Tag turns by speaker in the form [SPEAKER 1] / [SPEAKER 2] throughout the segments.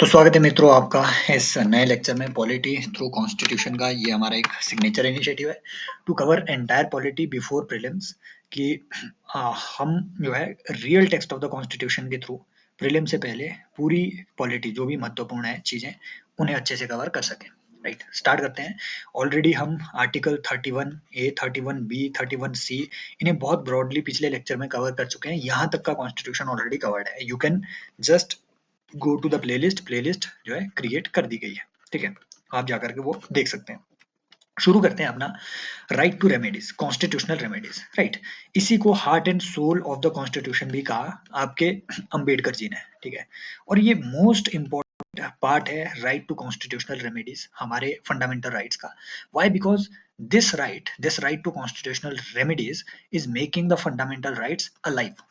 [SPEAKER 1] तो स्वागत है मित्रों आपका इस नए लेक्चर में पॉलिटी थ्रू कॉन्स्टिट्यूशन का। ये हमारा एक सिग्नेचर इनिशिएटिव है to cover entire polity before prelims कि हम जो है real text of the constitution के थ्रू प्रीलिम से पहले पूरी पॉलिटी जो भी महत्वपूर्ण है चीजें उन्हें अच्छे से कवर कर सकें। राइट, स्टार्ट करते हैं। ऑलरेडी हम आर्टिकल 31A, 31B, 31C इन्हें बहुत ब्रॉडली पिछले लेक्चर में कवर कर चुके हैं। यहाँ तक का कॉन्स्टिट्यूशन ऑलरेडी कवर्ड है। You can just go to the playlist जो है क्रिएट कर दी गई है। ठीक है, आप जाकर के वो देख सकते हैं। शुरू करते हैं अपना right to remedies, constitutional remedies. Right, इसी को heart and soul of the constitution भी कहा आपके अंबेडकर जी ने। ठीक है, और ये मोस्ट इंपॉर्टेंट पार्ट है राइट टू कॉन्स्टिट्यूशनल रेमेडीज हमारे फंडामेंटल राइट्स का। Why? Because this right to constitutional remedies is making the fundamental rights alive.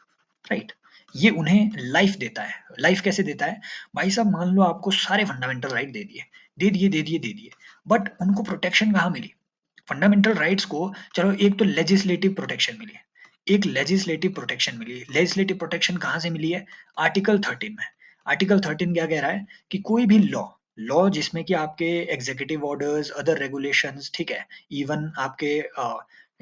[SPEAKER 1] Right, ये उन्हें लाइफ देता है। लाइफ कैसे देता है? भाई साहब, मान लो आपको सारे फंडामेंटल राइट दे दिए, बट उनको प्रोटेक्शन कहाँ मिली? फंडामेंटल राइट्स को चलो एक तो लेजिस्लेटिव प्रोटेक्शन मिली है, एक लेजिस्लेटिव प्रोटेक्शन मिली है। लेजिस्लेटिव प्रोटेक्शन कहाँ से मिली है? आर्टिकल 13 में। आर्टिकल 13 क्या कह रहा है कि कोई भी लॉ लॉ जिसमें कि आपके एग्जीक्यूटिव ऑर्डर्स, अदर रेगुलेशंस, ठीक है, इवन आपके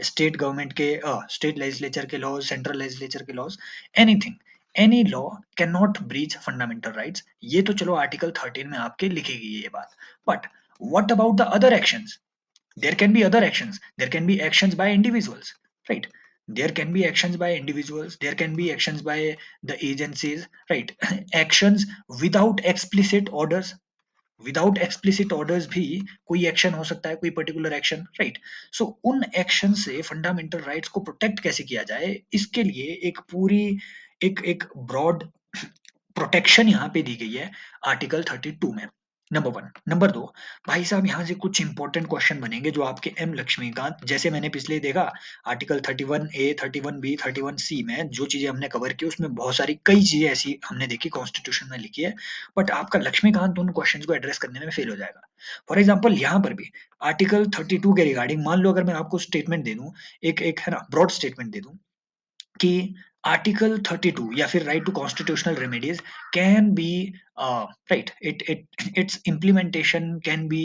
[SPEAKER 1] स्टेट गवर्नमेंट के स्टेट लेजिस्लेचर के लॉज, सेंट्रल लेजिस्लेचर के laws, anything, any law can not breach fundamental rights. ये तो चलो आर्टिकल 13 में आपके लिखी गई है ये बात, but what about the other actions? There can be other actions. There can be actions by individuals, right? There can be actions by individuals. There can be actions by the agencies, right? Actions without explicit orders. Without explicit orders भी कोई action हो सकता है, कोई particular action. Right, सो उन action से fundamental rights को protect कैसे किया जाए, इसके लिए एक पूरी एक एक ब्रॉड प्रोटेक्शन यहाँ पे दी गई है आर्टिकल 32 में। Number one. नंबर दो, भाई साहब यहाँ से कुछ इंपॉर्टेंट क्वेश्चन बनेंगे जो आपके एम लक्ष्मीकांत, जैसे मैंने पिछले देखा आर्टिकल 31A, 31B, 31C में जो चीजें हमने कवर की उसमें बहुत सारी कई चीजें ऐसी हमने देखी कॉन्स्टिट्यूशन में लिखी है, बट आपका लक्ष्मीकांत उन क्वेश्चंस को एड्रेस करने में फेल हो जाएगा। फॉर एग्जाम्पल यहाँ पर भी आर्टिकल 32 के रिगार्डिंग मान लो अगर मैं आपको स्टेटमेंट दे दूं, एक एक है ना ब्रॉड स्टेटमेंट दे दूं कि आर्टिकल 32 या फिर right to constitutional remedies can be right, its implementation can be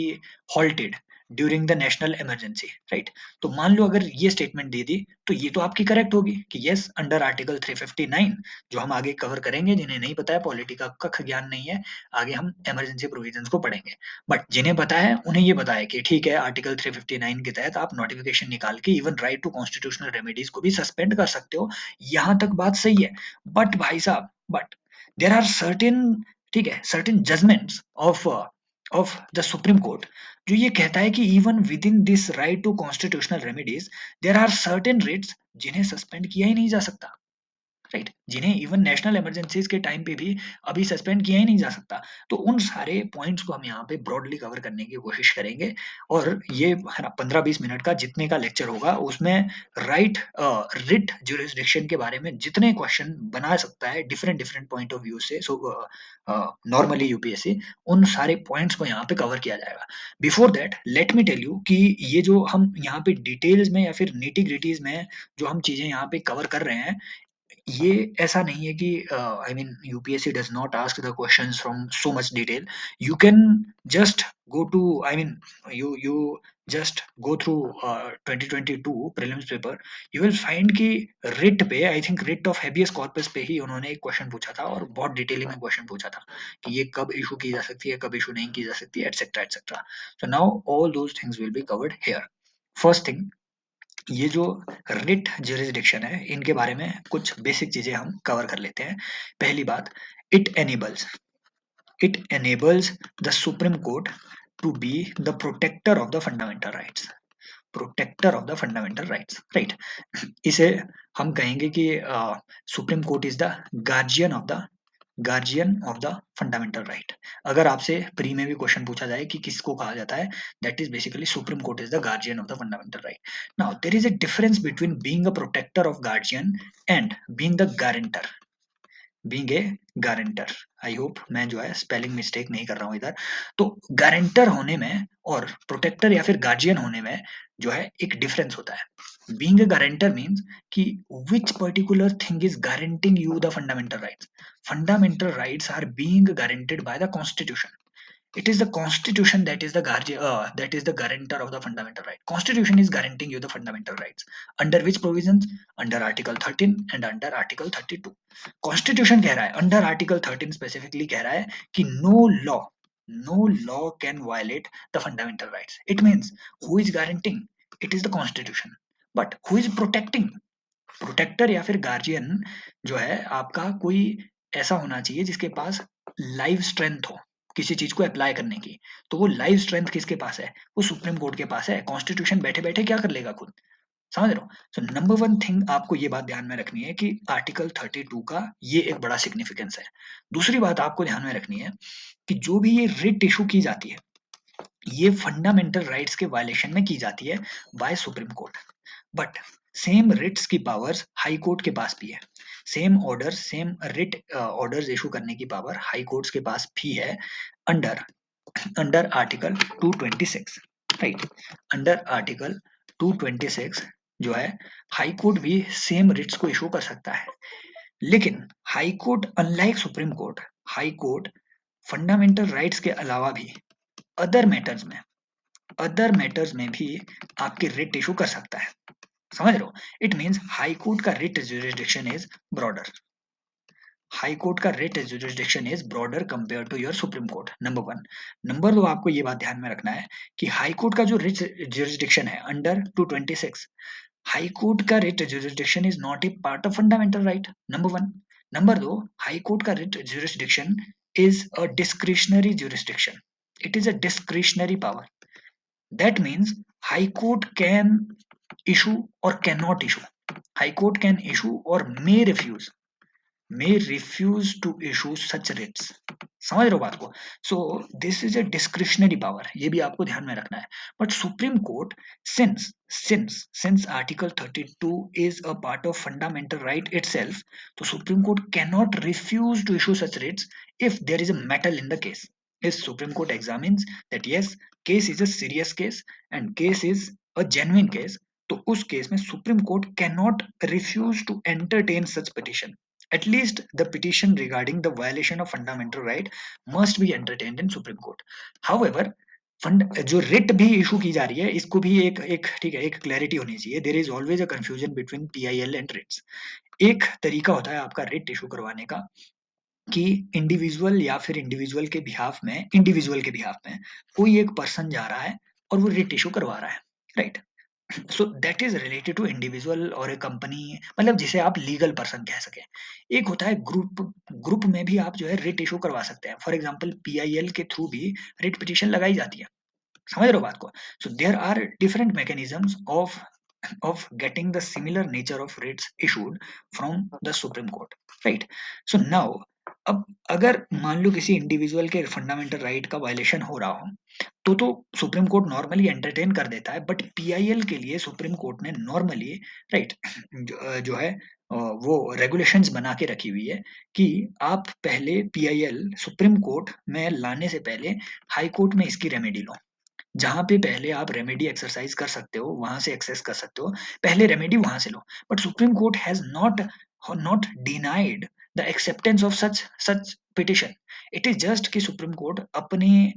[SPEAKER 1] halted during the national emergency. Right, तो मान लो अगर ये स्टेटमेंट दे दी तो ये तो आपकी करेक्ट होगी कि यस, अंडर आर्टिकल 359, जो हम आगे कवर करेंगे, जिन्हें नहीं पता है, पॉलिटी का कख ज्ञान नहीं है, आगे हम इमरजेंसी प्रोविजंस को पढ़ेंगे, बट जिन्हें पता है उन्हें ये पता है कि ठीक है, आर्टिकल 359 के तहत आप नोटिफिकेशन निकाल के even right to constitutional remedies को भी सस्पेंड कर सकते हो। यहाँ तक बात सही है, बट भाई साहब, बट देर आर सर्टेन, ठीक है, certain judgments of the supreme court जो ये कहता है कि even within this right to constitutional remedies there are certain writs जिन्हें सस्पेंड किया ही नहीं जा सकता। राइट, जिन्हें इवन नेशनल इमरजेंसीज के टाइम पे भी अभी सस्पेंड किया ही नहीं जा सकता। तो उन सारे पॉइंट्स को हम यहाँ पे ब्रॉडली कवर करने की कोशिश करेंगे, और ये है ना 15-20 मिनट का जितने का लेक्चर होगा उसमें राइट रिट ज्यूरिसडिक्शन के बारे में जितने क्वेश्चन बना सकता है different different point of view से, सो नॉर्मली यूपीएससी उन सारे पॉइंट्स को यहाँ पे कवर किया जाएगा। Before that let me tell you कि ये जो हम यहाँ पे डिटेल्स में या फिर नीटी ग्रिटीज में जो हम चीजें यहाँ पे कवर कर रहे हैं, ये ऐसा नहीं है कि I mean UPSC does not ask the questions from so much detail. You can just go to, I mean you just go through 2022 prelims paper, you will find कि रिट पे, I think writ of habeas corpus पे ही उन्होंने एक question पूछा था और बहुत डिटेलिंग में क्वेश्चन पूछा था कि ये कब इशू की जा सकती है, कब इशू नहीं की जा सकती है, etcetera etcetera. So now all those things will be covered here. First thing, ये जो रिट ज्यूरिसडिक्शन है इनके बारे में कुछ बेसिक चीजें हम कवर कर लेते हैं। पहली बात, it enables it enables the supreme court to be the protector of the fundamental rights. Protector of the fundamental rights, right, इसे हम कहेंगे कि supreme court is the guardian of the fundamental right. अगर आपसे प्री में भी question पूछा जाए कि किसको कहा जाता है, that is basically supreme court is the guardian of the fundamental right. Now there is a difference between being a protector of guardian and being the guarantor. Being a guarantor, I hope मैं जो है spelling mistake नहीं कर रहा हूँ इधर। तो guarantor होने में और प्रोटेक्टर या फिर गार्जियन होने में जो है एक डिफरेंस होता है। Being a guarantor means कि which particular thing is guaranteeing you the fundamental rights. Fundamental rights are being guaranteed by the constitution. It is the constitution that is the guardian, that is the guarantor of the fundamental right. Constitution is guaranteeing you the fundamental rights. Under which provisions? Under article 13 and under article 32. Constitution कह रहा है, under article 13 specifically कह रहा है कि no law can violate the fundamental rights. It means who is guaranteeing? It is the constitution. But who is protecting? Protector या फिर guardian जो है आपका कोई ऐसा होना चाहिए जिसके पास लाइव स्ट्रेंथ हो किसी चीज को अप्लाई करने की। तो वो लाइव स्ट्रेंथ किसके पास है? वो सुप्रीम कोर्ट के पास है। कॉन्स्टिट्यूशन बैठे बैठे क्या कर लेगा खुद, समझ रहे हो? सो नंबर वन थिंग आपको ये बात ध्यान में रखनी है कि आर्टिकल 32 का ये एक बड़ा सिग्निफिकेंस है। दूसरी बात आपको ध्यान में रखनी है कि जो भी ये रिट इशू की जाती है ये फंडामेंटल राइट्स के वायलेशन में की जाती है by supreme court. But same writs की पावर्स हाई कोर्ट के पास भी है। Same order, same writ orders issue करने की पावर हाई कोर्ट्स के पास भी है under under article 226, right. Under article 226 जो है हाई कोर्ट भी सेम रिट्स को इशू कर सकता है। लेकिन high court unlike supreme court, high court fundamental rights के अलावा भी अदर मैटर्स में भी आपकी रिट इशू कर सकता है, समझ रहे हो? इट मींस हाई कोर्ट का writ jurisdiction is broader. High court का writ jurisdiction is broader compare to your supreme court, number one. Number दो, आपको ये बात ध्यान में रखना है कि हाई कोर्ट का जो रिट जुरिसडिक्शन है अंडर 226, हाई कोर्ट का writ jurisdiction is not a part of fundamental right, number one. Number दो, हाई कोर्ट का writ jurisdiction is a discretionary jurisdiction. It is a discretionary power. That means High Court can issue or cannot issue. High Court can issue or may refuse to issue such writs. समझ रहे हो बात को? So this is a discretionary power. ये भी आपको ध्यान में रखना है। But Supreme Court, since Article 32 is a part of fundamental right itself, so Supreme Court cannot refuse to issue such writs if there is a metal in the case. If Supreme Court examines that yes, case is a serious case and case is a genuine case, तो उस case में supreme court cannot refuse to entertain such petition. At least the petition regarding the violation of fundamental right must be entertained in Supreme Court. However, जो writ भी issue की जा रही है इसको भी एक ठीक है एक क्लैरिटी होनी चाहिए। There is always a confusion between PIL and writs. एक तरीका होता है आपका रिट इशू करवाने का कि इंडिविजुअल के बिहाफ में कोई एक पर्सन जा रहा है और वो रिट इशू करवा रहा है, right. So that is related to individual और ए कंपनी, मतलब जिसे आप लीगल पर्सन कह सके। एक होता है ग्रुप में भी आप जो है रिट इशू करवा सकते हैं। फॉर एग्जांपल पीआईएल के थ्रू भी रिट पिटिशन लगाई जाती है, समझ रहे हो बात को? So there are different mechanisms of getting the similar nature of writs issued from the Supreme Court, right? So now अब अगर मान लो किसी इंडिविजुअल के फंडामेंटल राइट का वायलेशन हो रहा हो तो सुप्रीम कोर्ट नॉर्मली एंटरटेन कर देता है। बट पीआईएल के लिए सुप्रीम कोर्ट ने नॉर्मली राइट जो है वो रेगुलेशंस बना के रखी हुई है कि आप पहले पीआईएल सुप्रीम कोर्ट में लाने से पहले हाई कोर्ट में इसकी रेमेडी लो। जहां पे पहले आप रेमेडी एक्सरसाइज कर सकते हो, वहां से एक्सेस कर सकते हो, पहले रेमेडी वहां से लो। But supreme court has not denied the acceptance of such petition. It is just कि सुप्रीम कोर्ट अपने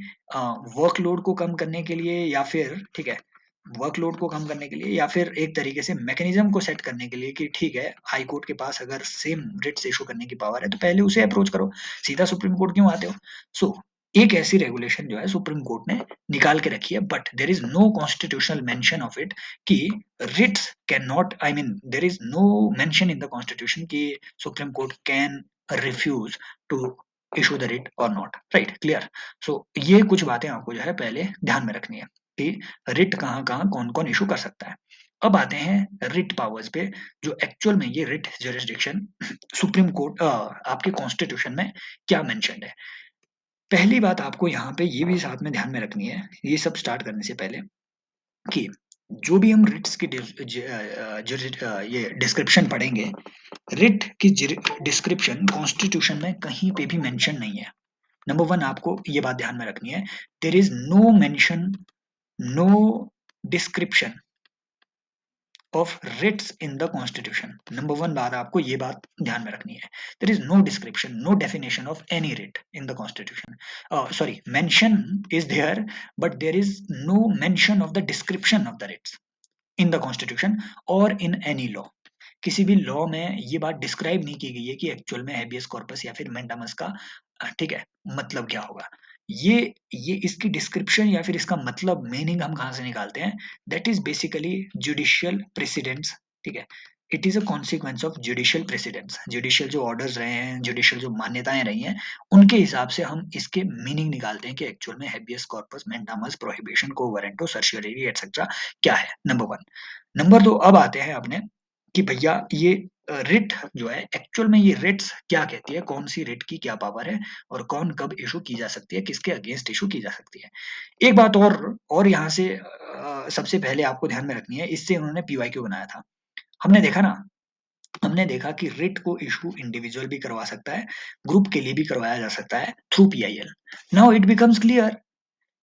[SPEAKER 1] वर्कलोड को कम करने के लिए या फिर ठीक है वर्कलोड को कम करने के लिए या फिर एक तरीके से मैकेनिज्म को सेट करने के लिए कि ठीक है हाई कोर्ट के पास अगर सेम रिट्स इशू करने की पावर है तो पहले उसे अप्रोच करो, सीधा सुप्रीम कोर्ट क्यों आते हो? सो एक ऐसी रेगुलेशन जो है सुप्रीम कोर्ट ने निकाल के रखी है। But there is no constitutional mention of it कि writs can not, I mean there is no mention in the constitution कि supreme court can refuse to issue the writ or not, right, clear? So ये कुछ बातें आपको जो है पहले ध्यान में रखनी है कि रिट कहाँ कहाँ कौन कौन इशू कर सकता है। अब आते हैं रिट पावर्स पे, जो एक्चुअल में ये रिट जुरिसडिक्शन सुप्रीम कोर्ट आपके कॉन्स्टिट्यूशन में क्या मेंशन्ड है। पहली बात आपको यहाँ पे ये भी साथ में ध्यान में रखनी है ये सब स्टार्ट करने से पहले कि जो भी हम रिट्स की ये डिस्क्रिप्शन पढ़ेंगे, रिट की डिस्क्रिप्शन कॉन्स्टिट्यूशन में कहीं पे भी मेंशन नहीं है। नंबर वन, आपको ये बात ध्यान में रखनी है, there is no mention, no description of writs in the constitution. Number one बात, आपको ये बात ध्यान में रखनी है, there is no description, no definition of any writ in the constitution. Sorry, mention is there, but there is no mention of the description of the writs in the constitution और in any law. किसी भी law में ये बात describe नहीं की गई है कि एक्चुअल में हैबियस कॉर्पस या फिर मेंडामस का ठीक है मतलब क्या होगा। ये इसकी डिस्क्रिप्शन या फिर इसका मतलब मीनिंग हम कहाँ से निकालते हैं, that is basically judicial precedents. ठीक है, it is a consequence of judicial precedents, judicial जो ऑर्डर्स रहे हैं, जुडिशियल जो मान्यताएं रही हैं, उनके हिसाब से हम इसके मीनिंग निकालते हैं कि एक्चुअल में habeas corpus, mandamus, prohibition, quo warranto, certiorari etcetera क्या है। Number one. नंबर दो, अब आते हैं अपने कि भैया ये रिट जो है, एक्चुअल में ये रिट्स क्या कहती है, कौन सी रिट की क्या पावर है और कौन कब इशू की जा सकती है, किसके अगेंस्ट इशू की जा सकती है। एक बात और यहाँ से सबसे पहले आपको ध्यान में रखनी है, इससे उन्होंने पीवाईक्यू बनाया था। हमने देखा ना, हमने देखा कि रिट को इशू इंडिविजुअल भी करवा सकता है, ग्रुप के लिए भी करवाया जा सकता है through PIL. Now it becomes clear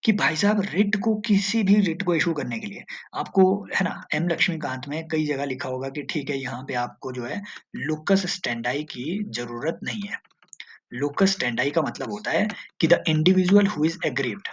[SPEAKER 1] कि भाई साहब रिट को, किसी भी रिट को इशू करने के लिए आपको, है ना, एम लक्ष्मीकांत में कई जगह लिखा होगा कि ठीक है यहाँ पे आपको जो है लोकस स्टैंडाई की जरूरत नहीं है। लोकस स्टैंडाई का मतलब होता है कि the individual who is aggrieved,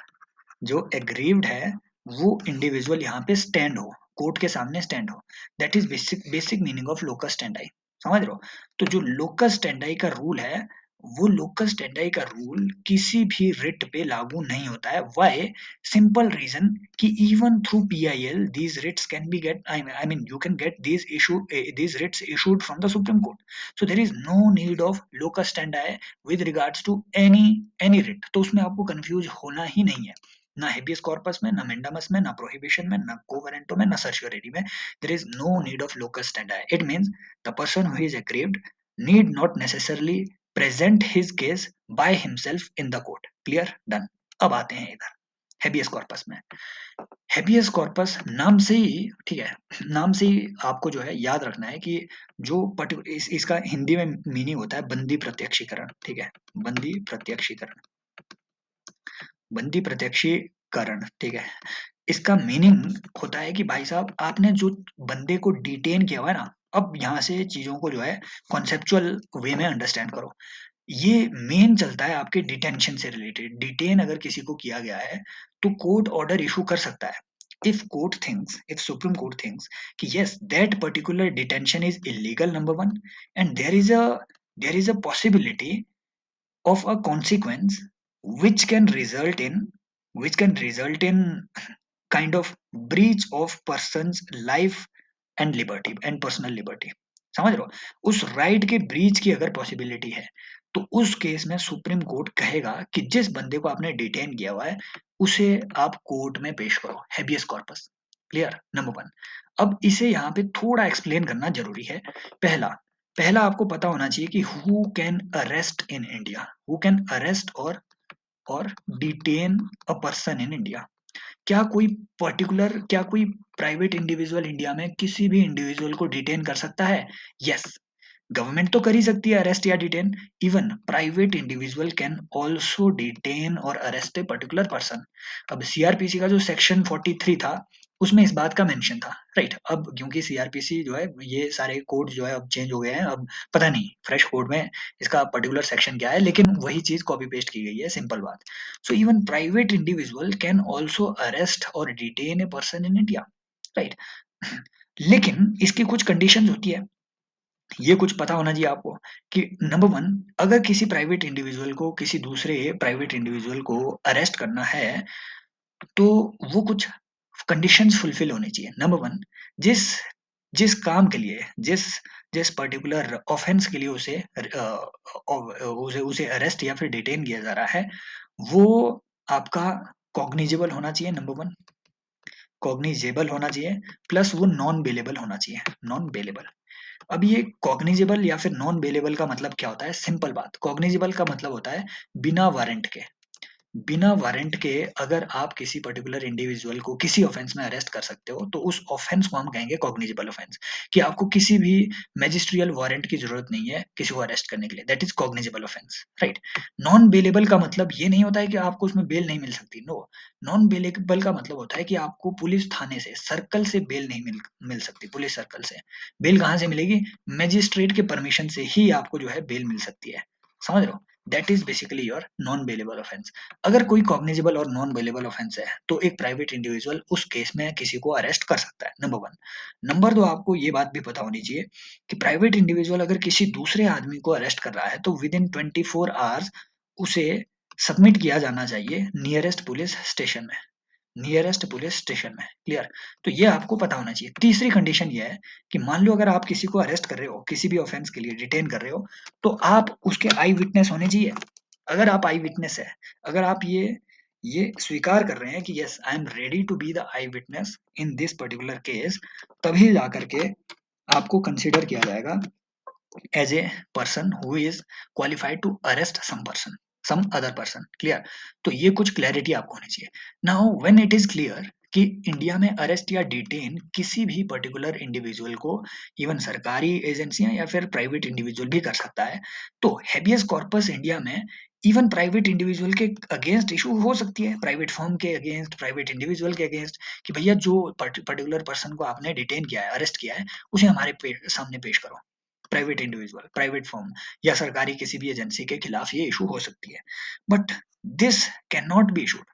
[SPEAKER 1] जो एग्रीव्ड है वो इंडिविजुअल यहाँ पे स्टैंड हो, कोर्ट के सामने स्टैंड हो। That is basic basic meaning of locus स्टैंडाई। समझ रहे हो? तो जो लोकस स्टैंडाई का रूल है, वो लोकस स्टैंडाई का रूल किसी भी रिट पे लागू नहीं होता है। व्हाई? सिंपल रीजन कि even through PIL these writs can be get, I mean you can get these writs issued from the Supreme Court. So there is no need of locus standi with regards to any writ. तो उसमें आपको confuse होना ही नहीं है, ना habeas corpus में, ना मेंडामस में, ना प्रोहिबिशन में, ना कोवेरेंटो में, ना सर्शियरी में। There is no need of locus standi. It means the person who is aggrieved need not necessarily present his case by himself in the court. Clear? Done. अब आते हैं इधर हेबियस कॉर्पस में। हेबियस कॉर्पस नाम से ही, ठीक है, नाम से ही आपको जो है याद रखना है कि जो इसका हिंदी में मीनिंग होता है बंदी प्रत्यक्षीकरण। ठीक है, बंदी प्रत्यक्षीकरण, बंदी प्रत्यक्षीकरण। ठीक है, इसका मीनिंग होता है कि भाई साहब आपने जो बंदे को डिटेन किया हुआ है ना, अब यहाँ से चीजों को जो है कॉन्सेप्चुअल वे में अंडरस्टैंड करो। ये मेन चलता है आपके डिटेंशन से रिलेटेड। डिटेन अगर किसी को किया गया है तो कोर्ट ऑर्डर इशू कर सकता है। इफ सुप्रीम कोर्ट थिंक्स कि yes that particular detention is illegal, number one, and there is a possibility of a consequence which can result in kind of breach of person's life and liberty and personal liberty। समझ रहे हो? उस right के breach की अगर possibility है तो उस केस में सुप्रीम कोर्ट कहेगा कि जिस बंदे को आपने डिटेन किया हुआ है उसे आप कोर्ट में पेश करो, habeas corpus. Clear? Number one. अब इसे यहाँ पे थोड़ा एक्सप्लेन करना जरूरी है। पहला पहला आपको पता होना चाहिए कि who can arrest in India, who can arrest or detain a person in India. क्या कोई प्राइवेट इंडिविजुअल इंडिया में किसी भी इंडिविजुअल को डिटेन कर सकता है? यस, गवर्नमेंट तो कर ही सकती है अरेस्ट या detain. Even private individual can also detain और अरेस्ट ए पर्टिकुलर पर्सन। अब सीआरपीसी का जो सेक्शन 43 था उसमें इस बात का मेंशन था, राइट। अब क्योंकि सीआरपीसी जो है, ये सारे कोड जो है अब चेंज हो गए हैं, अब पता नहीं फ्रेश कोड में इसका पर्टिकुलर सेक्शन क्या है, लेकिन वही चीज कॉपी पेस्ट की गई है, सिंपल बात। So even private individual can also arrest or detain a person in India, right. लेकिन इसकी कुछ कंडीशंस होती है, ये कुछ पता होना चाहिए आपको कि नंबर वन, अगर किसी प्राइवेट इंडिविजुअल को किसी दूसरे प्राइवेट इंडिविजुअल को अरेस्ट करना है तो वो कुछ कंडीशंस फुलफिल होनी चाहिए। नंबर वन, जिस जिस काम के लिए, जिस जिस पर्टिकुलर ऑफेंस के लिए उसे अरेस्ट या फिर डिटेन किया जा रहा है वो आपका कॉग्निजेबल होना चाहिए। नंबर वन, कॉग्निजेबल होना चाहिए, प्लस वो नॉन बेलेबल होना चाहिए, नॉन बेलेबल। अब ये कॉग्निजेबल या फिर नॉन बेलेबल का मतलब क्या होता है? सिंपल बात, कॉग्निजेबल का मतलब होता है बिना वारंट के। बिना वारंट के अगर आप किसी पर्टिकुलर इंडिविजुअल को किसी ऑफेंस में अरेस्ट कर सकते हो, तो उस ऑफेंस को हम कहेंगे कॉग्निजेबल ऑफेंस, कि आपको किसी भी मैजिस्ट्रियल वारंट की जरूरत नहीं है किसी को अरेस्ट करने के लिए, that is cognizable offence, right. Non bailable का मतलब ये नहीं होता है कि आपको उसमें बेल नहीं मिल सकती, नो। नॉन बेलेबल का मतलब होता है कि आपको पुलिस थाने से, सर्कल से बेल नहीं मिल सकती, पुलिस सर्कल से बेल कहाँ से मिलेगी? मैजिस्ट्रेट के परमिशन से ही आपको जो है बेल मिल सकती है, समझ रहे हो? That is basically your non bailable offence. अगर कोई कॉग्निजेबल और नॉन बेलेबल ऑफेंस है, तो एक प्राइवेट इंडिविजुअल उस केस में किसी को अरेस्ट कर सकता है, नंबर वन। नंबर दो, आपको ये बात भी पता होनी चाहिए कि प्राइवेट इंडिविजुअल अगर किसी दूसरे आदमी को अरेस्ट कर रहा है, तो विद इन 24 आवर्स उसे सबमिट किया जाना चाहिए नियरेस्ट पुलिस स्टेशन में, नियरेस्ट पुलिस स्टेशन में, क्लियर? तो ये आपको पता होना चाहिए। तीसरी कंडीशन ये है कि मान लो अगर आप किसी को अरेस्ट कर रहे हो, किसी भी ऑफेंस के लिए डिटेन कर रहे हो, तो आप उसके आई विटनेस होने चाहिए। अगर आप आई विटनेस है, अगर आप ये स्वीकार कर रहे हैं कि yes I am ready to be the eyewitness in this particular case, तभी जाकर के आपको कंसिडर किया जाएगा as a person who is qualified to arrest some other person, clear? तो ये कुछ क्लैरिटी आपको होनी चाहिए। Now when it is clear कि इंडिया में अरेस्ट या डिटेन किसी भी पर्टिकुलर इंडिविजुअल को इवन सरकारी एजेंसियां या फिर प्राइवेट इंडिविजुअल भी कर सकता है, तो हेबियस कॉर्पस इंडिया में इवन प्राइवेट इंडिविजुअल के अगेंस्ट इशू हो सकती है, प्राइवेट फर्म के अगेंस्ट, प्राइवेट इंडिविजुअल के अगेंस्ट, कि भैया जो पर्टिकुलर पर्सन को आपने डिटेन किया है, अरेस्ट किया है, उसे हमारे सामने पेश करो। प्राइवेट इंडिविजुअल, प्राइवेट फर्म या सरकारी किसी भी एजेंसी के खिलाफ ये इशू हो सकती है। But this can not be issued,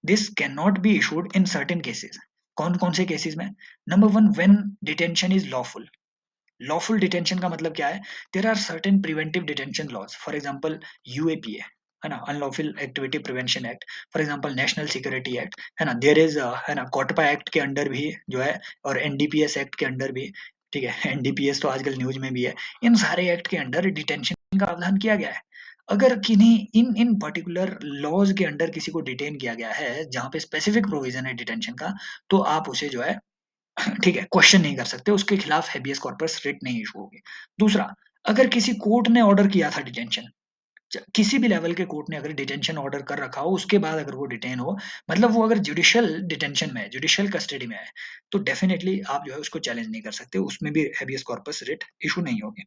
[SPEAKER 1] this can not be issued in certain cases. कौन कौन से केसेस में? Number one, when detention is lawful. Lawful detention का मतलब क्या है? There are certain preventive detention laws, for example UAPA, है ना, unlawful activity prevention act, for example national security act, है ना, देयर इज, है ना, कोटपा एक्ट के अंडर भी जो है, और एनडीपीएस एक्ट के अंडर भी, ठीक है, एनडीपीएस तो आजकल न्यूज में भी है, इन सारे एक्ट के अंडर डिटेंशन का प्रावधान किया गया है। अगर किन्हीं इन इन पर्टिकुलर लॉज के अंडर किसी को डिटेन किया गया है जहां पे स्पेसिफिक प्रोविजन है डिटेंशन का, तो आप उसे जो है ठीक है, क्वेश्चन नहीं कर सकते, उसके खिलाफ हेबियस कॉर्पस रिट नहीं इशू होगी। दूसरा, अगर किसी कोर्ट ने ऑर्डर किया था डिटेंशन, किसी भी लेवल के कोर्ट ने अगर डिटेंशन ऑर्डर कर रखा हो, उसके बाद अगर वो डिटेन हो, मतलब वो अगर जुडिशियल डिटेंशन में है, जुडिशियल कस्टडी में है, तो डेफिनेटली आप जो है उसको चैलेंज नहीं कर सकते, उसमें भी हेबियस कॉर्पस रिट इशू नहीं होगी,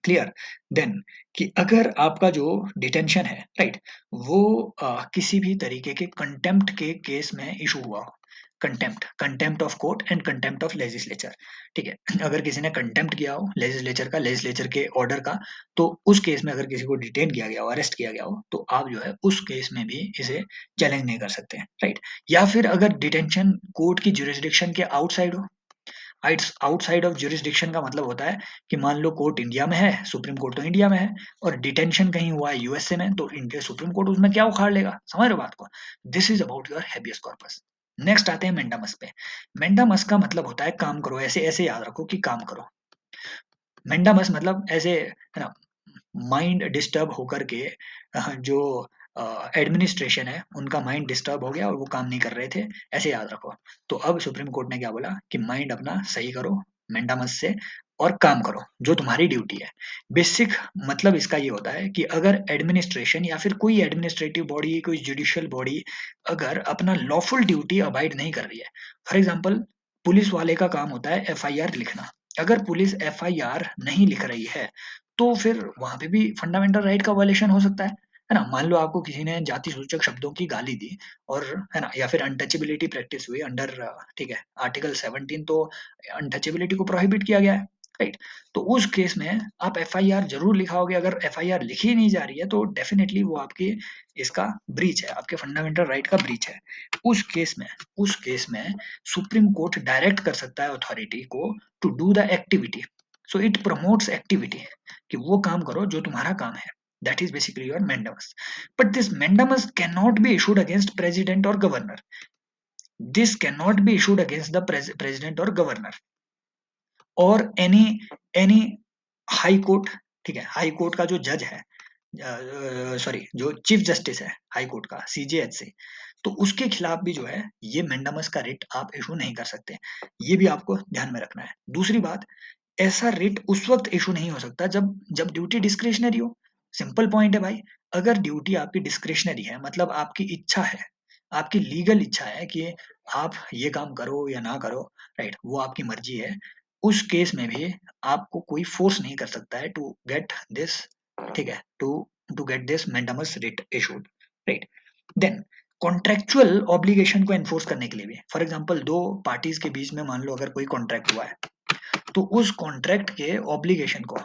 [SPEAKER 1] क्लियर? देन, कि अगर आपका जो डिटेंशन है, राइट, वो किसी भी तरीके के कंटेम्प्ट के केस में इशू हुआ हो, contempt, contempt of court and contempt of legislature, ठीक है, अगर किसी ने कंटेम्प्ट किया हो लेजिस्लेचर का, लेजिस्लेचर के ऑर्डर का, तो उस केस में अगर किसी को डिटेन किया गया हो, अरेस्ट किया गया हो, तो आप जो है उस केस में भी इसे चैलेंज नहीं कर सकते, राइट? या फिर अगर डिटेंशन कोर्ट की ज्यूरिसडिक्शन के आउटसाइड हो, आउटसाइड ऑफ ज्यूरिसडिक्शन का मतलब होता है कि मान लो कोर्ट इंडिया में है, सुप्रीम कोर्ट तो इंडिया में है, और डिटेंशन कहीं हुआ है यूएसए में, तो इंडिया सुप्रीम कोर्ट उसमें क्या उखाड़ लेगा, समझ रहे हो बात को? This is about your habeas corpus. Next आते हैं मेंडामस पे। मेंडामस का मतलब होता है काम करो, ऐसे ऐसे याद रखो कि काम करो। मेंडामस मतलब ऐसे, है ना, माइंड डिस्टर्ब होकर के जो एडमिनिस्ट्रेशन है उनका माइंड डिस्टर्ब हो गया और वो काम नहीं कर रहे थे, ऐसे याद रखो। तो अब सुप्रीम कोर्ट ने क्या बोला कि माइंड अपना सही करो मेंडामस से, और काम करो जो तुम्हारी ड्यूटी है। बेसिक मतलब इसका ये होता है कि अगर एडमिनिस्ट्रेशन या फिर कोई एडमिनिस्ट्रेटिव बॉडी, कोई जुडिशियल बॉडी अगर अपना लॉफुल ड्यूटी अबाइड नहीं कर रही है, फॉर एग्जाम्पल पुलिस वाले का काम होता है एफआईआर लिखना, अगर पुलिस एफआईआर नहीं लिख रही है, तो फिर वहां पे भी फंडामेंटल राइट का वायलेशन हो सकता है ना? मान लो आपको किसी ने जाति सूचक शब्दों की गाली दी, और है ना, या फिर अनटचेबिलिटी प्रैक्टिस हुई अंडर, ठीक है, आर्टिकल 17, तो अनटचेबिलिटी को प्रोहिबिट किया गया है, राइट? तो उस केस में आप एफआईआर जरूर लिखाओगे, अगर एफआईआर लिखी नहीं जा रही है तो डेफिनेटली वो आपकी इसका ब्रीच है, आपके फंडामेंटल राइट का ब्रीच है। उस केस में, उस केस में सुप्रीम कोर्ट डायरेक्ट कर सकता है अथॉरिटी को to do the activity, so it promotes activity, कि वो काम करो जो तुम्हारा काम है। That is basically your mandamus. But this mandamus cannot be issued against president or governor. This cannot be issued against the president or governor or any high court, ठीक है, हाई कोर्ट का जो जज है, सॉरी, जो chief justice है high court का, सीजेएचसी, तो उसके खिलाफ भी जो है ये मेंडामस का रिट आप इशू नहीं कर सकते। ये भी आपको ध्यान में रखना है। दूसरी बात, ऐसा रिट उस वक्त इशू नहीं हो सकता जब जब ड्यूटी डिस्क्रिशनरी हो। सिंपल पॉइंट है भाई, अगर ड्यूटी आपकी डिस्क्रिशनरी है, मतलब आपकी इच्छा है, आपकी लीगल इच्छा है कि आप ये काम करो या ना करो, राइट, वो आपकी मर्जी है, उस केस में भी आपको कोई फोर्स नहीं कर सकता है टू गेट दिस, ठीक है, to to get this mandamus writ issued, right. Then contractual obligation को एनफोर्स करने के लिए भी, फॉर एग्जांपल दो पार्टीज के बीच में मान लो अगर कोई कॉन्ट्रैक्ट हुआ है, तो उस कॉन्ट्रैक्ट के ऑब्लिगेशन को,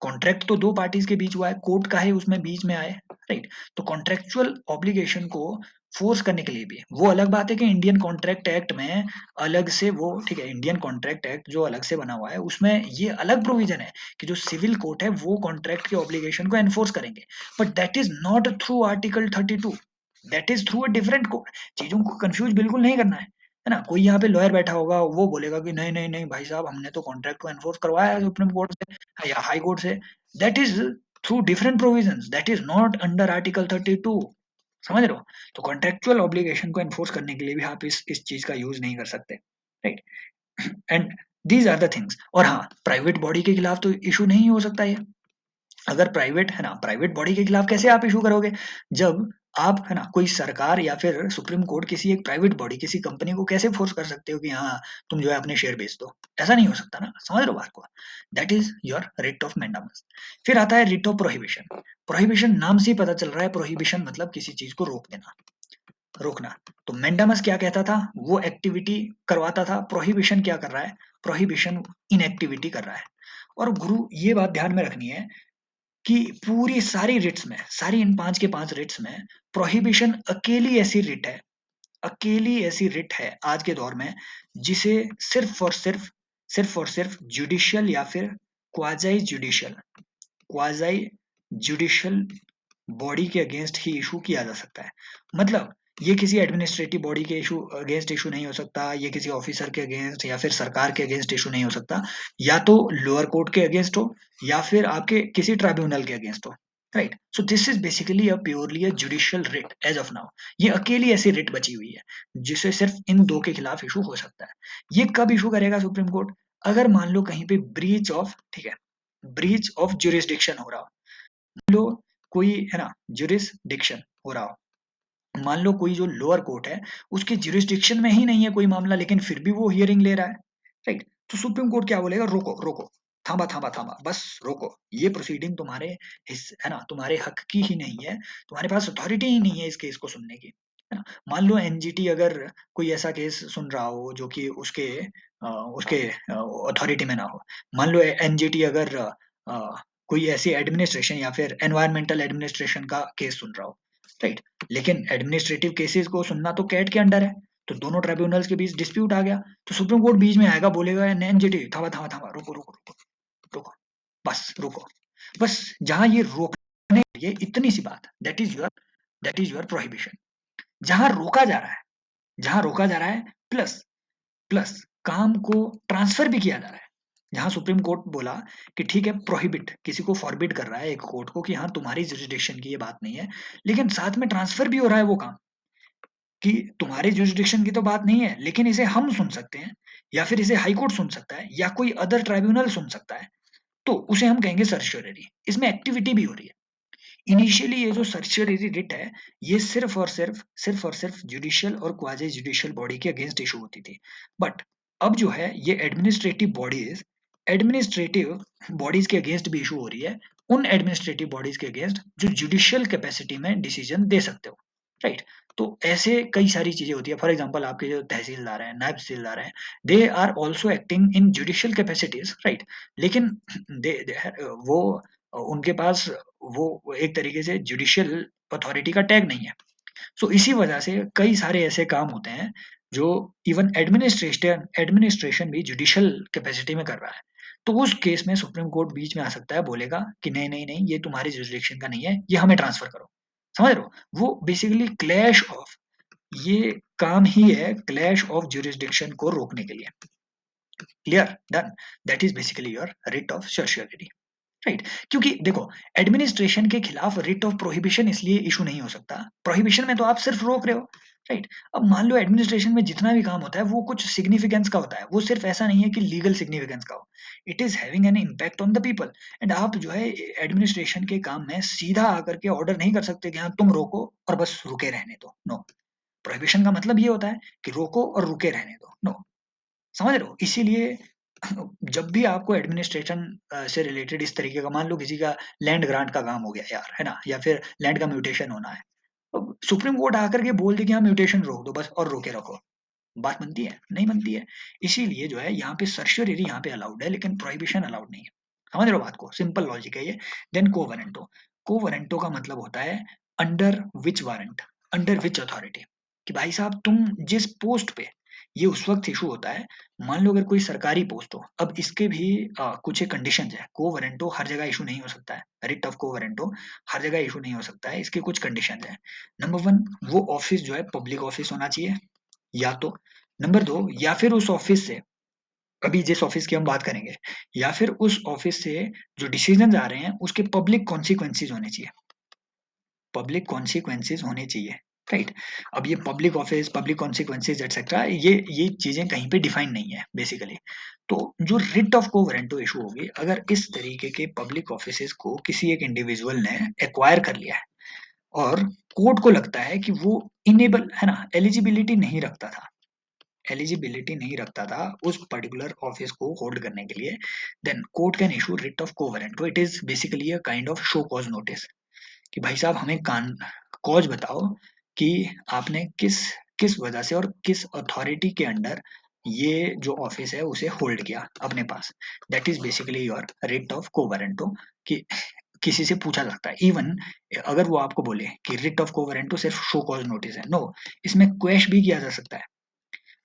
[SPEAKER 1] कॉन्ट्रैक्ट तो दो पार्टीज के बीच हुआ है, कोर्ट का है उसमें बीच में आए, राइट, तो कॉन्ट्रेक्चुअल ऑब्लिगेशन को फोर्स करने के लिए भी, वो अलग बात है कि इंडियन कॉन्ट्रैक्ट एक्ट में अलग से वो, ठीक है, इंडियन कॉन्ट्रैक्ट एक्ट जो अलग से बना हुआ है उसमें ये अलग प्रोविजन है कि जो सिविल कोर्ट है वो कॉन्ट्रैक्ट के ऑब्लिगेशन को एनफोर्स करेंगे, but that is not through article 32, that is through a different court. चीजों को कंफ्यूज बिल्कुल नहीं करना है ना। कोई यहाँ पे लॉयर बैठा होगा, वो बोलेगा कि नहीं नहीं नहीं भाई साहब, हमने तो कॉन्ट्रैक्ट को एनफोर्स करवाया है सुप्रीम कोर्ट से या हाई कोर्ट से, that is through different provisions, that is not under article 32, समझ रहे हो। तो कॉन्ट्रेक्चुअल ऑब्लिगेशन को एनफोर्स करने के लिए भी आप इस चीज का यूज नहीं कर सकते, right. And these are the things. और हाँ, प्राइवेट बॉडी के खिलाफ तो इशू नहीं हो सकता ये। अगर प्राइवेट है ना, प्राइवेट बॉडी के खिलाफ कैसे आप इशू करोगे, जब आप है ना कोई सरकार या फिर सुप्रीम कोर्ट किसी एक प्राइवेट बॉडी, किसी कंपनी को कैसे फोर्स कर सकते हो कि हाँ तुम जो है अपने शेयर बेच दो, ऐसा नहीं हो सकता ना, समझ रहे हो बात को। That is your writ of mandamus. फिर आता है रिट ऑफ प्रोहिबिशन। प्रोहिबिशन नाम से ही पता चल रहा है, प्रोहिबिशन मतलब किसी चीज को रोक देना, रोकना। तो मैंडामस क्या कहता था, वो एक्टिविटी करवाता था, प्रोहिबिशन क्या कर रहा है, प्रोहिबिशन इनएक्टिविटी कर रहा है। और गुरु ये बात ध्यान में रखनी है कि पूरी सारी रिट्स में, सारी इन 5 के 5 रिट्स में प्रोहिबिशन अकेली ऐसी रिट है, अकेली ऐसी रिट है आज के दौर में जिसे सिर्फ और सिर्फ जुडिशियल या फिर quasi judicial, quasi judicial body के अगेंस्ट ही इशू किया जा सकता है। मतलब ये किसी एडमिनिस्ट्रेटिव बॉडी के इशू अगेंस्ट इशू नहीं हो सकता, ये किसी ऑफिसर के अगेंस्ट या फिर सरकार के अगेंस्ट इशू नहीं हो सकता, या तो लोअर कोर्ट के अगेंस्ट हो या फिर आपके किसी ट्राइब्यूनल के अगेंस्ट हो, right. So this is basically a purely a judicial writ as of now. ये अकेली ऐसी रिट बची हुई है जिसे सिर्फ इन दो के खिलाफ इशू हो सकता है। ये कब इशू करेगा सुप्रीम कोर्ट, अगर मान लो कहीं पे ब्रीच ऑफ, ठीक है, ब्रीच ऑफ जुरिस्डिक्शन हो रहा हो, मान लो कोई है ना जुरिस्डिक्शन हो रहा हो, मान लो कोई जो लोअर कोर्ट है उसके जुरिस्डिक्शन में ही नहीं है कोई मामला, लेकिन फिर भी वो हियरिंग ले रहा है, राइट। तो सुप्रीम कोर्ट क्या बोलेगा, रोको रोको, थामा थामा थामा, बस रोको, ये प्रोसीडिंग तुम्हारे है ना, तुम्हारे हक की ही नहीं है, तुम्हारे पास अथॉरिटी ही नहीं है इस केस को सुनने की, है ना। मान लो एनजीटी अगर कोई ऐसा केस सुन रहा हो जो कि उसके अथॉरिटी में ना हो, मान लो एनजीटी अगर कोई ऐसी एडमिनिस्ट्रेशन या फिर एनवायरमेंटल एडमिनिस्ट्रेशन का केस सुन रहा हो, राइट, लेकिन एडमिनिस्ट्रेटिव केसेस को सुनना तो कैट के अंडर है, तो दोनों ट्राइब्यूनल्स के बीच डिस्प्यूट आ गया, तो सुप्रीम कोर्ट बीच में आएगा, बोलेगा एनजीटी थामा थामा थामा, रुको रुको रुको रुको, बस रुको, बस। जहां ये रोकने, ये इतनी सी बात, दैट इज योर प्रोहिबिशन। जहां रोका जा रहा है, जहां रोका जा रहा है, प्लस प्लस काम को ट्रांसफर भी किया जा रहा है, जहां सुप्रीम कोर्ट बोला कि ठीक है, प्रोहिबिट किसी को फॉरबिड कर रहा है एक कोर्ट को कि हाँ तुम्हारी जुरिस्डिक्शन की ये बात नहीं है, लेकिन साथ में ट्रांसफर भी हो रहा है वो काम कि तुम्हारी जुरिस्डिक्शन की तो बात नहीं है, लेकिन इसे हम सुन सकते हैं, या फिर इसे हाई कोर्ट सुन सकता है, या कोई अदर ट्राइब्यूनल सुन सकता है, तो उसे हम कहेंगे सर्शियरी। इसमें एक्टिविटी भी हो रही है। इनिशियली ये जो सर्शियरी रिट है, ये सिर्फ और सिर्फ जुडिशियल और क्वाजी जुडिशियल बॉडी के अगेंस्ट इशू होती थी, बट अब जो है ये एडमिनिस्ट्रेटिव बॉडीज के अगेंस्ट भी इशू हो रही है, उन एडमिनिस्ट्रेटिव बॉडीज के अगेंस्ट जो जुडिशियल कैपेसिटी में डिसीजन दे सकते हो, राइट। तो ऐसे कई सारी चीजें होती है, फॉर एग्जांपल आपके जो तहसीलदार हैं, नायब तहसीलदार हैं, they are also acting in judicial capacities, right, लेकिन वो उनके पास वो एक तरीके से जुडिशियल अथॉरिटी का टैग नहीं है। सो इसी वजह से कई सारे ऐसे काम होते हैं जो इवन एडमिनिस्ट्रेशन भी जुडिशियल कैपेसिटी में कर रहा है, तो उस केस में सुप्रीम कोर्ट बीच में आ सकता है, बोलेगा कि नहीं नहीं नहीं, ये तुम्हारी जुरिस्डिक्शन का नहीं है, ये हमें ट्रांसफर करो, समझ रहे हो। वो बेसिकली क्लैश ऑफ, ये काम ही है क्लैश ऑफ जुरिस्डिक्शन को रोकने के लिए। Clear, done. That is basically your writ of सर्शियरी, right. क्योंकि देखो, एडमिनिस्ट्रेशन के खिलाफ रिट ऑफ प्रोहिबिशन इसलिए इशू नहीं हो सकता, प्रोहिबिशन में तो आप सिर्फ रोक रहे हो, राइट। अब मान लो एडमिनिस्ट्रेशन में जितना भी काम होता है वो कुछ सिग्निफिकेंस का होता है, वो सिर्फ ऐसा नहीं है कि लीगल सिग्निफिकेंस का हो, it is having an impact on the people. And आप जो है एडमिनिस्ट्रेशन के काम में सीधा आकर के ऑर्डर नहीं कर सकते कि हाँ तुम रोको और बस रुके रहने दो, नो। प्रोहिबिशन का मतलब ये होता है कि रोको और रुके रहने दो, नो। समझ रहे हो? इसीलिए जब भी आपको एडमिनिस्ट्रेशन से रिलेटेड इस तरीके का, मान लो किसी का लैंड ग्रांट का काम हो गया यार, है ना, या फिर लैंड का म्यूटेशन होना है, अब सुप्रीम कोर्ट आकर के बोल दे कि हाँ म्यूटेशन रोक दो बस और रोके रखो, बात बनती है? नहीं बनती है। इसीलिए जो है यहाँ पे सर्शियरी यहाँ पे अलाउड है लेकिन प्रोहिबिशन अलाउड नहीं है। समझ रहे हो बात को? सिंपल लॉजिक है ये। देन कोवेरेंटो। कोवेरेंटो का मतलब होता है under which warrant, under which authority, कि भाई साहब तुम जिस पोस्ट पे, ये उस वक्त इशू होता है, मान लो अगर कोई सरकारी पोस्ट हो, अब इसके भी कुछ एक कंडीशंस है। कोवेरेंटो हर जगह इशू नहीं हो सकता है, रिट ऑफ कोवेरेंटो हर जगह इशू नहीं हो सकता है, इसके कुछ कंडीशंस है। नंबर वन, वो ऑफिस जो है पब्लिक ऑफिस होना चाहिए, या तो नंबर 2, या फिर उस ऑफिस से, अभी जिस ऑफिस की हम बात करेंगे, या फिर उस ऑफिस से जो डिसीजंस आ रहे हैं उसके पब्लिक कॉन्सिक्वेंसेस होने चाहिए, पब्लिक कॉन्सिक्वेंसेस होने चाहिए, राइट। अब ये public office, public consequences etcetera, ये चीजें कहीं पे डिफाइन नहीं है बेसिकली। तो जो रिट ऑफ कोवेरेंटो इशू होगी, अगर इस तरीके के पब्लिक ऑफिसेस को किसी एक इंडिविजुअल ने एक्वायर कर लिया है और कोर्ट को लगता है कि वो इनेबल है ना, एलिजिबिलिटी नहीं रखता था, एलिजिबिलिटी नहीं रखता था उस पर्टिकुलर ऑफिस को होल्ड करने के लिए, then court can issue writ of quo warranto. It is basically a kind of show cause notice, कि भाई साहब हमें कान कॉज बताओ कि आपने किस किस वजह से और किस अथॉरिटी के अंडर ये जो ऑफिस है उसे होल्ड किया अपने पास। That is basically your writ of quo warranto, कि किसी से पूछा सकता है। इवन अगर वो आपको बोले कि रिट ऑफ कोवेरेंटो सिर्फ शो कॉज नोटिस है, नो, इसमें क्वेश भी किया जा सकता है,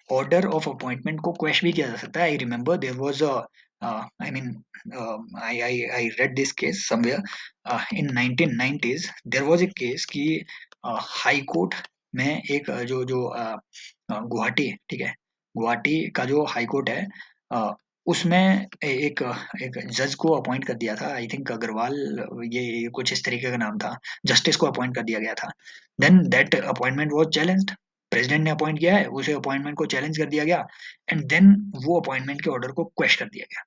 [SPEAKER 1] ऑर्डर ऑफ अपॉइंटमेंट को क्वेश भी किया जा सकता है। I remember there was a I mean I read this case somewhere in 1990s, there was a case कि हाई कोर्ट में एक जो जो गुवाहाटी, ठीक है, गुवाहाटी का जो हाई कोर्ट है, उसमें एक एक जज को अपॉइंट कर दिया था, आई थिंक अग्रवाल, ये कुछ इस तरीके का नाम था, जस्टिस को अपॉइंट कर दिया गया था। Then that appointment was challenged, president ने अपॉइंट किया है, उसे अपॉइंटमेंट को चैलेंज कर दिया गया, एंड देन वो अपॉइंटमेंट के ऑर्डर को क्वेश्चन कर दिया गया।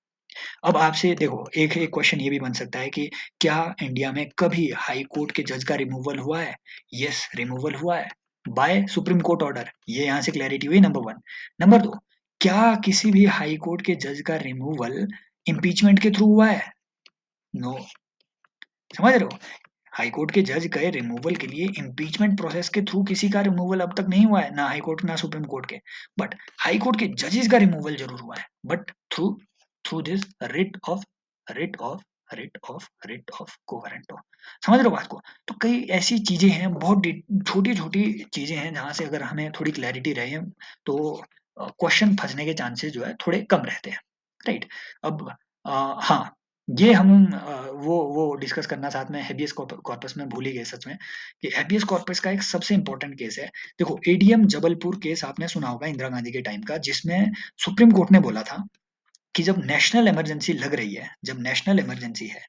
[SPEAKER 1] अब आपसे देखो एक एक क्वेश्चन ये भी बन सकता है कि क्या इंडिया में कभी हाई कोर्ट के जज का रिमूवल हुआ है? यस, रिमूवल हुआ है बाय सुप्रीम कोर्ट ऑर्डर, ये यहाँ से क्लैरिटी हुई नंबर वन। नंबर दो, क्या किसी भी हाई कोर्ट के जज का रिमूवल इम्पीचमेंट के थ्रू हुआ है? नो। समझ रहे हो? हाई कोर्ट के जज के रिमूवल के लिए इम्पीचमेंट प्रोसेस के थ्रू किसी का रिमूवल अब तक नहीं हुआ है, ना हाई कोर्ट ना सुप्रीम कोर्ट के। बट हाई कोर्ट के जजेस का रिमूवल जरूर हुआ है, but through through this writ of writ of writ of quo warranto. समझ रहे हो बात को? तो कई ऐसी चीजें हैं, बहुत छोटी छोटी चीजें हैं जहां से अगर हमें थोड़ी क्लैरिटी रहे तो क्वेश्चन फंसने के चांसेस जो है थोड़े कम रहते हैं, राइट। अब हाँ, ये हम वो डिस्कस करना साथ में हेबियस कॉर्पस में भूल ही गए सच में, कि हेबियस कॉर्पस का एक सबसे इंपॉर्टेंट केस है। देखो एडीएम जबलपुर केस आपने सुना होगा इंदिरा गांधी के टाइम का, जिसमें सुप्रीम कोर्ट ने बोला था कि जब नेशनल इमरजेंसी लग रही है, जब नेशनल इमरजेंसी है,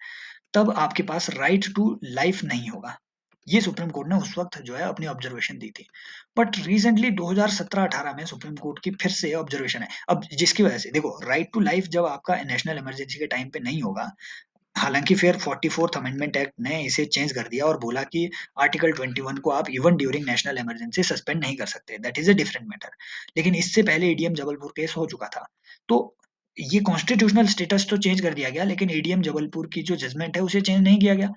[SPEAKER 1] तब आपके पास राइट टू लाइफ नहीं होगा। ये सुप्रीम कोर्ट ने उस वक्त जो है अपनी ऑब्जर्वेशन दी थी। बट रिसेंटली 2017-18 में सुप्रीम कोर्ट की फिर से ऑब्जर्वेशन है, अब जिसकी वजह से देखो राइट टू लाइफ जब आपका नेशनल इमरजेंसी के टाइम पे नहीं होगा, हालांकि फिर 44th अमेंडमेंट एक्ट ने इसे चेंज कर दिया और बोला कि आर्टिकल 21 को आप even during national emergency suspend नहीं कर सकते, that is a different matter. लेकिन इससे पहले एडीएम जबलपुर केस हो चुका था, तो ये कॉन्स्टिट्यूशनल स्टेटस तो चेंज कर दिया गया लेकिन एडीएम जबलपुर की जो जजमेंट है उसे चेंज नहीं किया गया।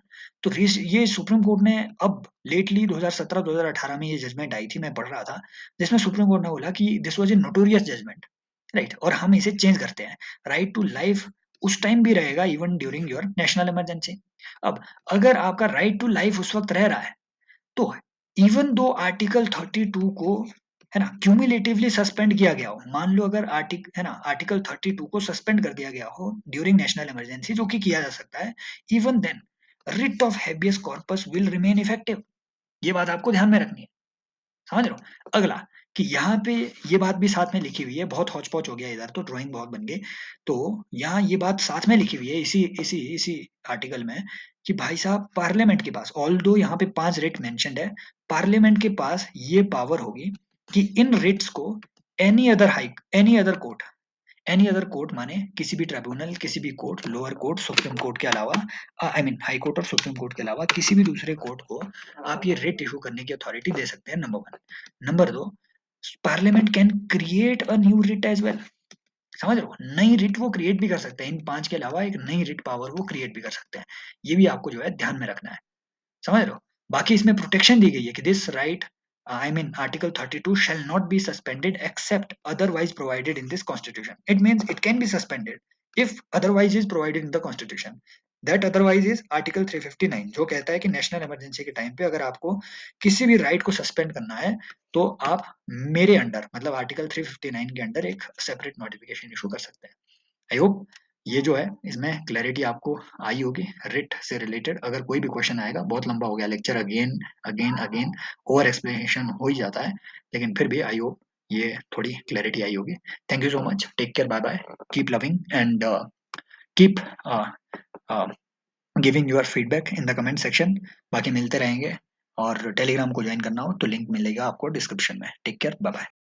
[SPEAKER 1] तो ये सुप्रीम कोर्ट ने अब लेटली 2017-2018 में ये जजमेंट आई थी, मैं पढ़ रहा था, जिसमें सुप्रीम कोर्ट ने बोला कि this was a notorious judgment, right, और हम इसे चेंज करते हैं, राइट टू लाइफ उस टाइम भी रहेगा even during your national emergency. अब अगर आपका राइट टू लाइफ उस वक्त रह रहा है, तो इवन दो आर्टिकल 32 को, है ना, क्यूमुलेटिवली सस्पेंड किया गया हो, मान लो अगर आर्टिकल 32 को सस्पेंड कर दिया गया हो ड्यूरिंग नेशनल इमरजेंसी, जो कि किया जा सकता है, even then writ of habeas corpus will remain effective. ये बात आपको ध्यान में रखनी है। समझ रहे हो? अगला, कि यहाँ पे ये बात भी साथ में लिखी हुई है, बहुत हौच पौच हो गया इधर तो, ड्राइंग बहुत बन गई। तो यहाँ ये बात साथ में लिखी हुई है इसी इसी इसी आर्टिकल में, कि भाई साहब पार्लियामेंट के पास, ऑल्दो यहाँ पे 5 रिट मेंशन्ड है, पार्लियामेंट के पास ये पावर होगी कि इन रिट्स को एनी अदर कोर्ट माने किसी भी ट्रिब्यूनल, किसी भी court, lower court, supreme court के अलावा, आई मीन हाई कोर्ट और सुप्रीम कोर्ट के अलावा किसी भी दूसरे कोर्ट को आप ये रिट इशू करने की अथॉरिटी दे सकते हैं, number 1। Number 2, parliament can create a new writ as well. समझ रहे हो, नई रिट वो क्रिएट भी कर सकते हैं, इन 5 के अलावा एक नई रिट पावर वो क्रिएट भी कर सकते हैं। ये भी आपको जो है ध्यान में रखना है। समझ रहे हो, बाकी इसमें प्रोटेक्शन दी गई है कि this right, I mean article 32 shall not be suspended except otherwise provided in this constitution. It means it can be suspended if otherwise is provided in the constitution. That otherwise is article 359 जो कहता है कि national emergency के time पे अगर आपको किसी भी राइट को सस्पेंड करना है तो आप मेरे अंडर, मतलब आर्टिकल 359 के अंडर एक सेपरेट नोटिफिकेशन इशू कर सकते हैं। आई होप ये जो है इसमें क्लैरिटी आपको आई होगी रिट से रिलेटेड। अगर कोई भी क्वेश्चन आएगा, बहुत लंबा हो गया lecture, again again again over explanation हो ही जाता है, लेकिन फिर भी आई होप ये थोड़ी क्लैरिटी आई होगी। Thank you so much, take care, bye bye, keep loving and keep giving your feedback in the comment section. बाकी मिलते रहेंगे, और टेलीग्राम को ज्वाइन करना हो तो लिंक मिलेगा आपको डिस्क्रिप्शन में। Take care, bye bye.